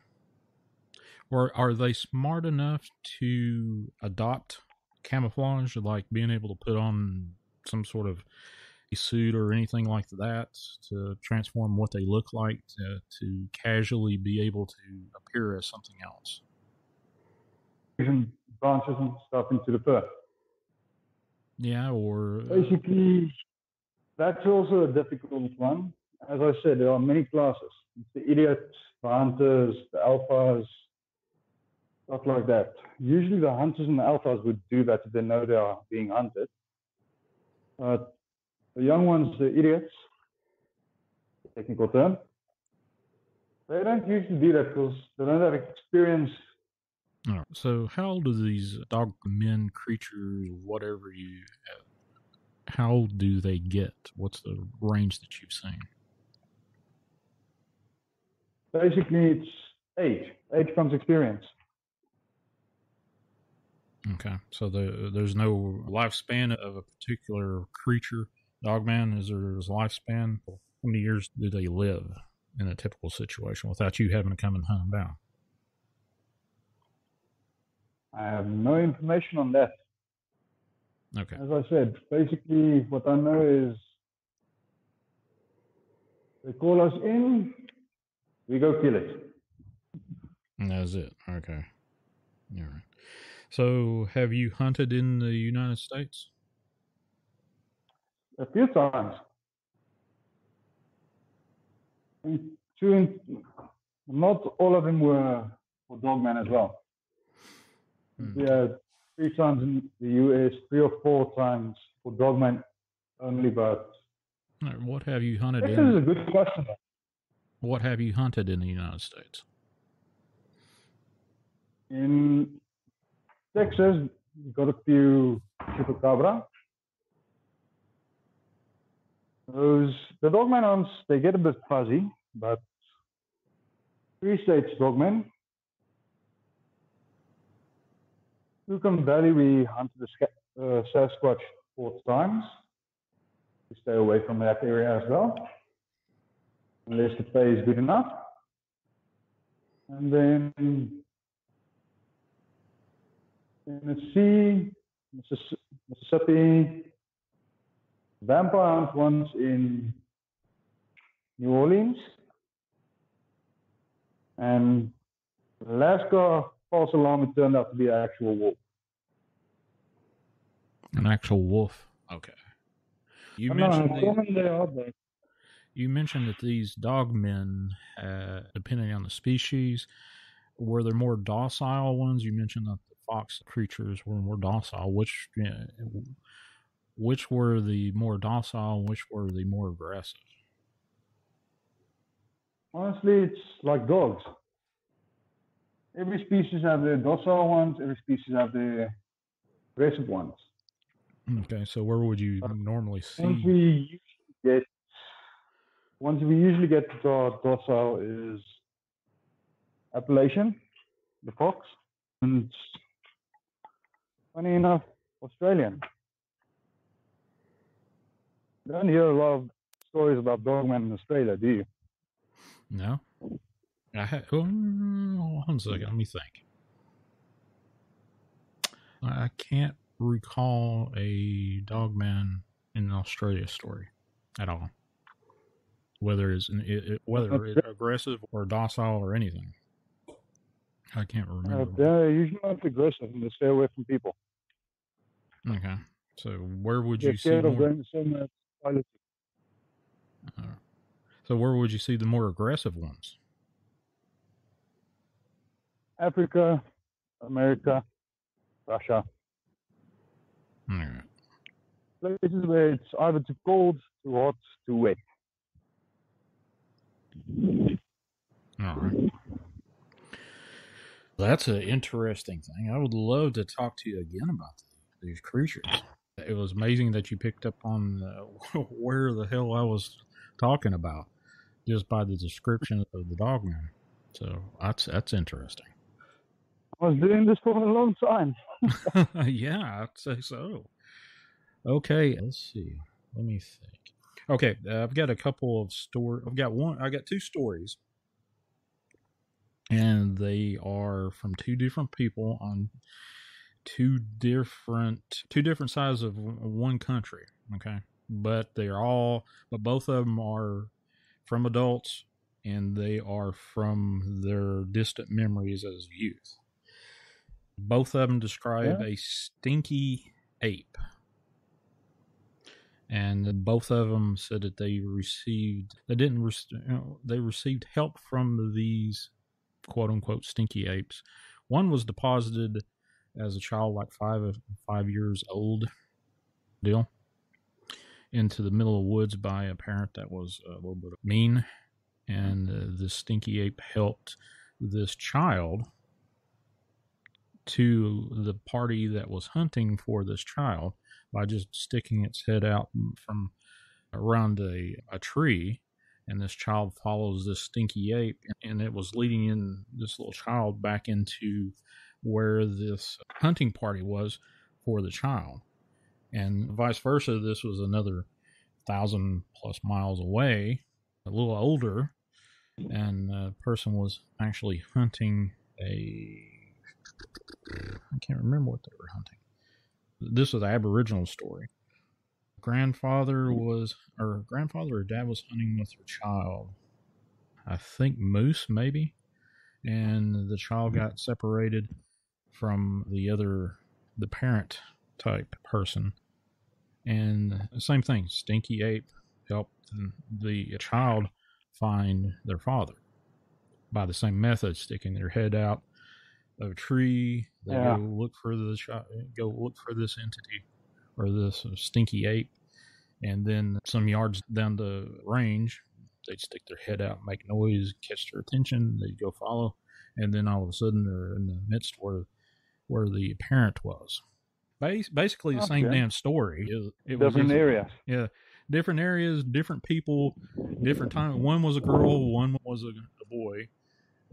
Or are they smart enough to adopt camouflage, like being able to put on some sort of a suit or anything like that to transform what they look like to casually be able to appear as something else? Using branches and stuff into the fur. Yeah, or basically, that's also a difficult one. As I said, there are many classes. It's the idiots, the hunters, the alphas, stuff like that. Usually the hunters and the alphas would do that if they know they are being hunted. The young ones, the idiots, technical term, they don't usually do that because they don't have experience. All right. So how do these Dogmen creatures, how do they get? What's the range that you've seen? Basically, it's age. Age comes experience. Okay, so there's no lifespan of a particular creature. Dogman, is there a lifespan? How many years do they live in a typical situation without you having to come and hunt them down? I have no information on that. Okay. As I said, basically what I know is they call us in, we go kill it. And that's it. Okay. All right. So have you hunted in the United States? A few times. Not all of them were for Dogman as well. We had 3 times in the US, 3 or 4 times for Dogman only, but What have you hunted this in? is a good question. What have you hunted in the United States? In Texas, we got a few chupacabra. The Dogman hunts, they get a bit fuzzy, but 3 states Dogman. Yukon Valley, we hunted the Sasquatch 4 times. We stay away from that area as well, unless the pay is good enough. And then Tennessee, Mississippi, vampire hunt once in New Orleans, and Alaska false alarm, it turned out to be an actual wolf. An actual wolf. Okay. You mentioned that these Dogmen, depending on the species, were there more docile ones? You mentioned that the fox creatures were more docile. Which were the more docile? Which were the more aggressive? Honestly, it's like dogs. Every species have their docile ones. Every species have their aggressive ones. Okay, so where would you normally see? Ones we usually get docile is Appalachian, the fox, and funny enough, Australian. You don't hear a lot of stories about Dogman in Australia, do you? No. One second, let me think. I can't recall a Dogman in Australia story at all. Whether it's aggressive or docile or anything. I can't remember. They're usually not aggressive and they stay away from people. Okay. So where would They're you see scared of more? going the same as piloting. So where would you see the more aggressive ones? Africa, America, Russia. All right. Places where it's either too cold, too hot, too wet. All right. That's an interesting thing. I would love to talk to you again about these creatures. It was amazing that you picked up on where the hell I was talking about just by the description of the Dogman. So that's interesting. I was doing this for a long time. Yeah, I'd say so. Okay, let's see. Let me think. Okay, I've got a couple of stories. I got two stories, and they are from two different people on two different sides of one country. Okay, but both of them are from adults, and they are from their distant memories as youth. Both of them describe a stinky ape. And both of them said that they received help from these quote unquote stinky apes. One was deposited as a child, like 5 years old, into the middle of the woods by a parent that was a little bit mean, and this stinky ape helped this child to the party that was hunting for this child by just sticking its head out from around a tree, and this child follows this stinky ape, and it was leading in this little child back into where this hunting party was for the child, and vice versa. This was another 1,000+ miles away, a little older, and the person was actually hunting I can't remember what they were hunting. This was an Aboriginal story. Grandfather or dad was hunting with their child. I think moose, maybe. And the child got separated from the parent type person. And same thing, stinky ape helped the child find their father by the same method, sticking their head out of a tree. They go look for this entity or this stinky ape, and then some yards down the range, they'd stick their head out, make noise, catch their attention. They'd go follow, and then all of a sudden they're in the midst where the parent was. Basically the same damn story. It different areas. Yeah, different areas, different people, different time. One was a girl, one was a boy.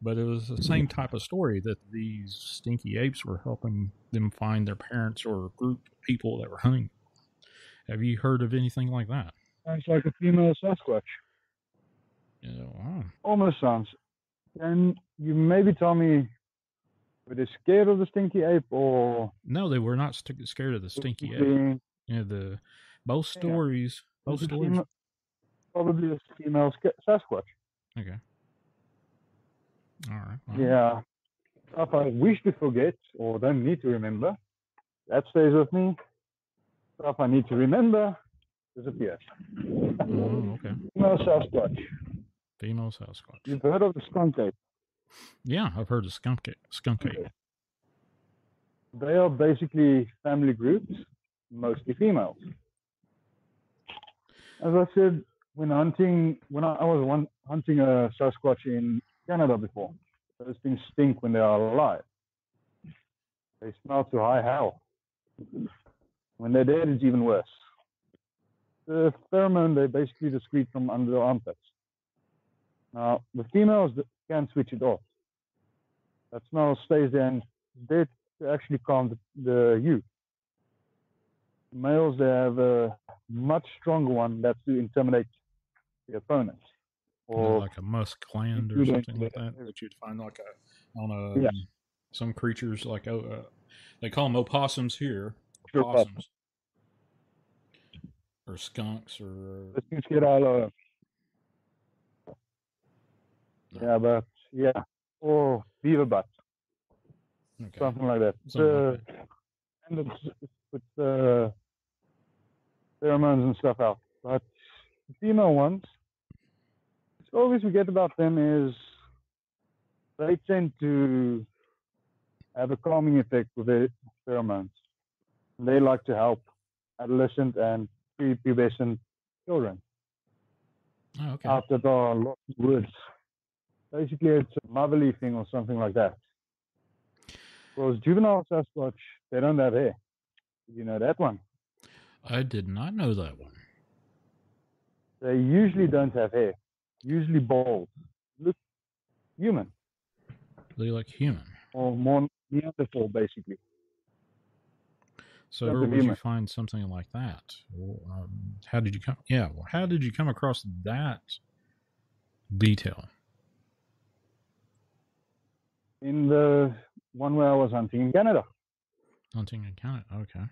But it was the same type of story that these stinky apes were helping them find their parents or a group of people that were hunting. Have you heard of anything like that? Sounds like a female sasquatch. Yeah, almost sounds. Can you maybe tell me, were they scared of the stinky ape or? No, they were not scared of the stinky ape. Both stories. Probably a female sasquatch. Okay. All right. Yeah. Stuff I wish to forget or don't need to remember, that stays with me. Stuff I need to remember disappears. Okay. Female Sasquatch. Female Sasquatch. You've heard of the skunk ape? Yeah, I've heard of skunk ape. They are basically family groups, mostly females. As I said, when I was hunting a Sasquatch in Canada before, those things stink when they are alive. They smell to high hell. When they're dead, it's even worse. The pheromone, they basically excrete from under the armpits. Now, the females can switch it off. That smell stays there and is there to actually calm the youth. Males, they have a much stronger one that's to intimidate the opponent. or like a musk gland or something like that you'd find like some creatures like they call them opossums here, opossums or skunks or the skunks get all over. Yeah, but or beaver butts, something like that. And it's with the pheromones and stuff out. But the female ones, what I always forget about them is they tend to have a calming effect with their pheromones. They like to help adolescent and prepubescent children out that are lost in the woods. Basically, it's a motherly thing or something like that. Because juvenile sasquatch, they don't have hair. Did you know that one? I did not know that one. They usually don't have hair. Usually bald. Look human. They look human. Or more Neanderthal, basically. So where would you find something like that? How did you come? Yeah, well, how did you come across that detail? In the one where I was hunting in Canada. Hunting in Canada, okay.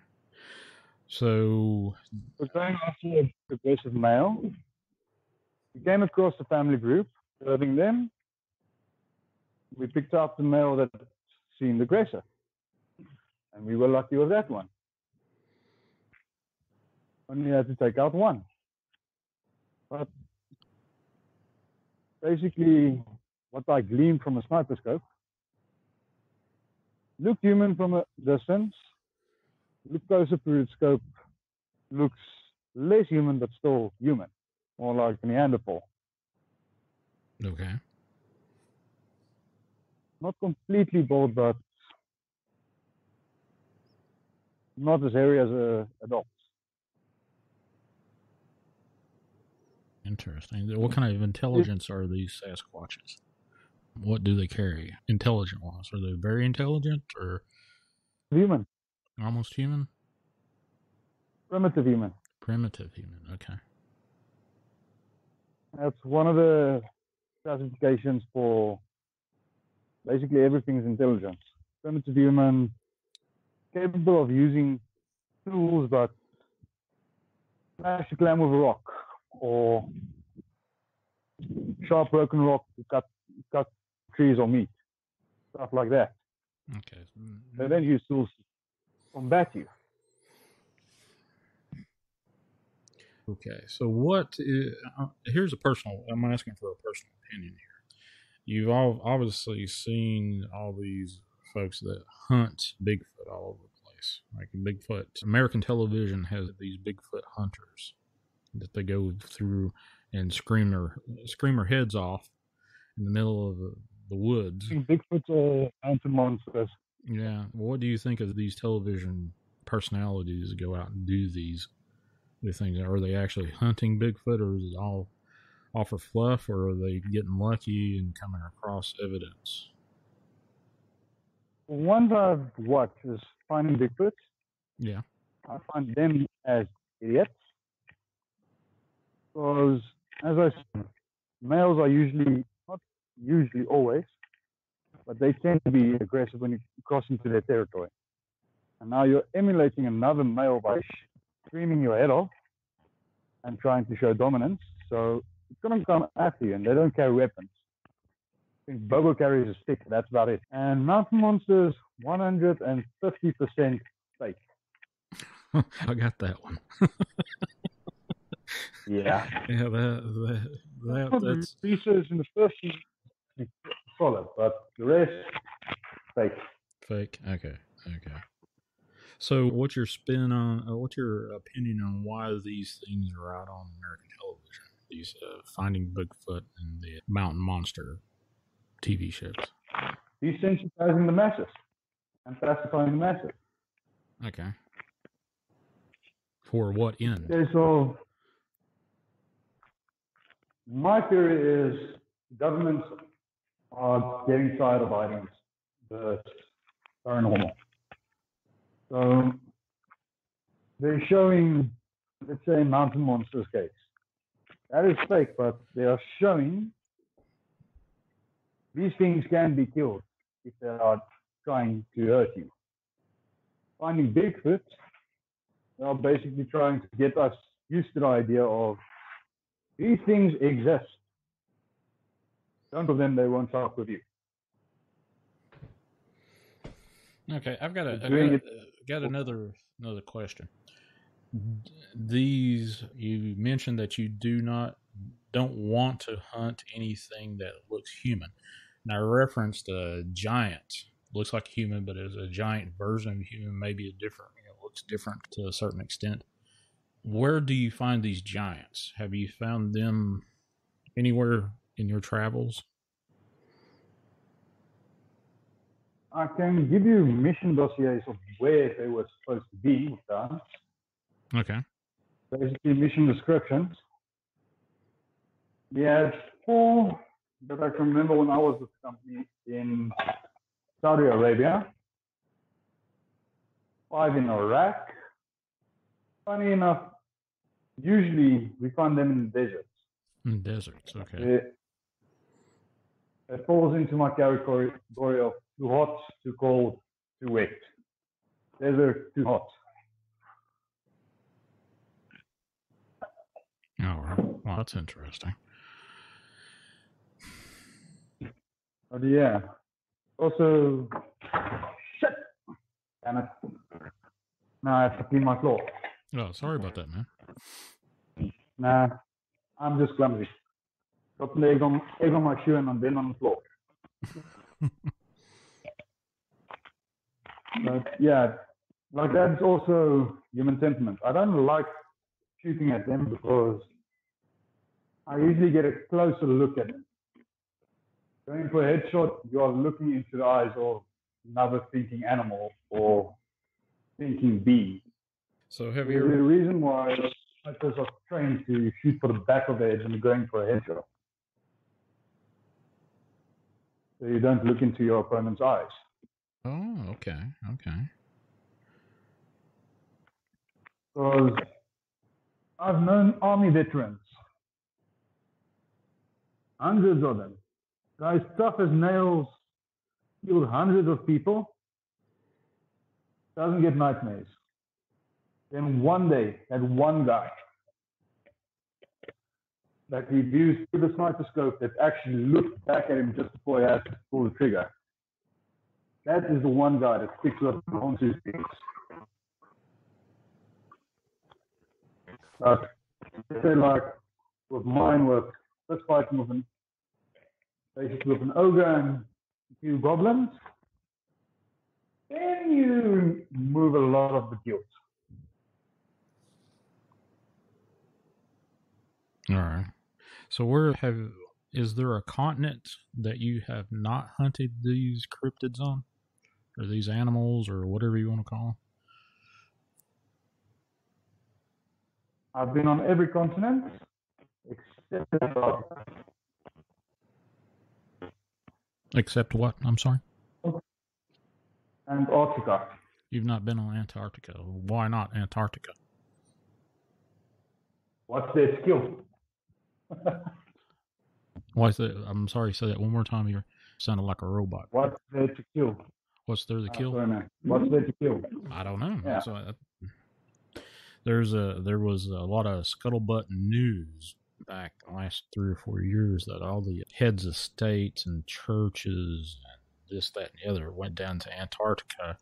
So we're going after a progressive male. We came across a family group, serving them. We picked up the male that seemed aggressive. And we were lucky with that one. Only had to take out one. But basically, what I gleaned from a sniper scope, looked human from a distance, looked closer to the scope, looks less human but still human, more like a Neanderthal. Okay. Not completely bald, but not as hairy as adults. Interesting. What kind of intelligence are these Sasquatches? What do they carry? Intelligent ones. Are they very intelligent or human? Almost human? Primitive human. Primitive human, okay. That's one of the classifications for basically everything's intelligence. Primitive human, capable of using tools, but smash a clam with a rock or sharp broken rock to cut trees or meat, stuff like that. Okay. They then use tools to combat you. Okay, so here's I'm asking for a personal opinion here. You've all obviously seen all these folks that hunt Bigfoot all over the place. Like Bigfoot, American television has these Bigfoot hunters that they go through and scream their heads off in the middle of the woods. Bigfoot's are mountain monsters. Yeah. What do you think of these television personalities that go out and do these things? Are they actually hunting Bigfoot, or is it all for fluff, or are they getting lucky and coming across evidence? The ones I've watched is finding Bigfoot. Yeah. I find them as idiots. Because, as I said, males are not usually always, but they tend to be aggressive when you cross into their territory. And now you're emulating another male by screaming your head off and trying to show dominance. So it's going to come after you, and they don't carry weapons. I think Bobo carries a stick, that's about it. And mountain monsters, 150% fake. I got that one. Yeah. Yeah, that's research in the first season solid, but the rest fake. Fake. Okay. So, what's your spin on? What's your opinion on why these things are out on American television? These Finding Bigfoot and the Mountain Monster TV shows. Desensitizing the masses and pacifying the masses. Okay. For what end? Okay, so my theory is governments are getting tired of hiding the paranormal. So they're showing, let's say, mountain monsters case. That is fake, but they are showing these things can be killed if they are trying to hurt you. Finding Bigfoot, they are basically trying to get us used to the idea of these things exist. Don't of them, they won't talk with you. Okay, I've got another question. These, you mentioned that you don't want to hunt anything that looks human. And I referenced a giant. Looks like a human, but is a giant version of human, maybe looks different to a certain extent. Where do you find these giants? Have you found them anywhere in your travels? I can give you mission dossiers of where they were supposed to be done. Okay. Basically, mission descriptions. We had 4 that I can remember when I was with the company in Saudi Arabia, 5 in Iraq. Funny enough, usually we find them in the deserts. In deserts, okay. It falls into my category of too hot, too cold, too wet. Desert, too hot. All right. Well, that's interesting. Oh, yeah. Also, shit. Damn it. Now I have to clean my floor. Oh, sorry about that, man. Nah, I'm just clumsy. Got the egg on my shoe and I'm then on the floor. But yeah, like that's also human sentiment. I don't like shooting at them because I usually get a closer look at them. Going for a headshot, you are looking into the eyes of another thinking animal or thinking being. So have There's you... a reason why fighters are trained to shoot for the back of the head when you're going for a headshot. So you don't look into your opponent's eyes. Oh, okay. Because I've known army veterans, hundreds of them, guys tough as nails, killed hundreds of people, doesn't get nightmares. Then one day, that one guy that he views through the sniper that actually looked back at him just before he had to pull the trigger. That is the one guy that sticks up and haunts his things. But say like with mine was just fighting with basically with an ogre and a few goblins, then you remove a lot of the guilt. All right. So is there a continent that you have not hunted these cryptids on? Or these animals, or whatever you want to call them? I've been on every continent except Antarctica. Except what? I'm sorry? Antarctica. You've not been on Antarctica. Why not Antarctica? What's their skill? Why is that? I'm sorry, say that one more time. You sounded like a robot. What's there to kill? What's there to kill? Sorry, man. What's there to kill? I don't know. Yeah. So, there was a lot of scuttlebutt news back the last 3 or 4 years that all the heads of states and churches and this, that, and the other went down to Antarctica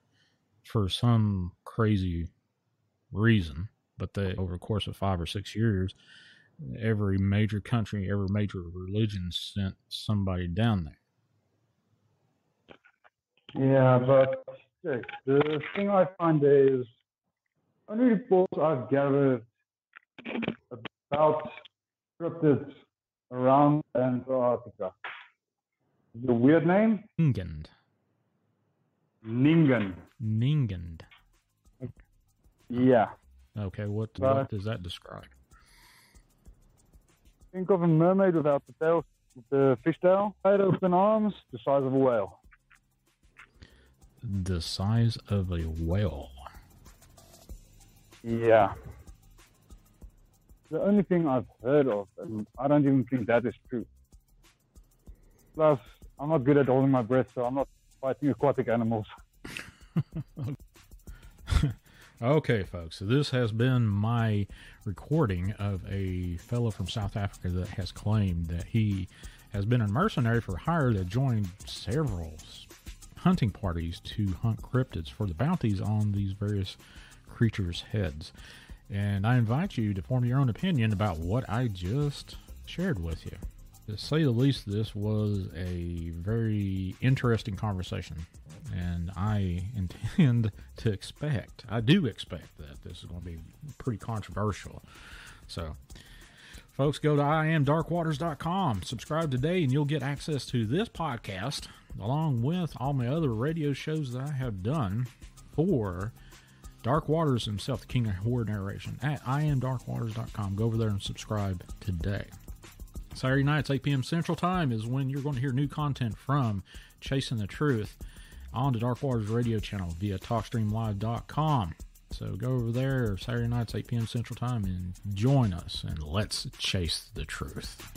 for some crazy reason. But over the course of 5 or 6 years, every major country, every major religion sent somebody down there. Yeah, but the thing I find is only reports I've gathered about cryptids around Antarctica. The weird name? Ningand. Ningand. Yeah. Okay, what does that describe? Think of a mermaid without the tail, with the fishtail, wide open arms, the size of a whale. The size of a whale. Yeah. the only thing I've heard of, and I don't even think that is true. Plus, I'm not good at holding my breath, so I'm not fighting aquatic animals. Okay, folks, so this has been my recording of a fellow from South Africa that has claimed that he has been a mercenary for hire that joined several hunting parties to hunt cryptids for the bounties on these various creatures' heads. And I invite you to form your own opinion about what I just shared with you. To say the least, this was a very interesting conversation, and I do expect that this is going to be pretty controversial. So, folks, go to IamDarkWaters.com, subscribe today, and you'll get access to this podcast, along with all my other radio shows that I have done for Dark Waters himself, the King of Horror Narration, at IamDarkWaters.com. Go over there and subscribe today. Saturday nights, 8 p.m. Central Time, is when you're going to hear new content from Chasing the Truth on the Dark Waters radio channel via TalkStreamLive.com. So go over there Saturday nights, 8 p.m. Central Time, and join us, and let's chase the truth.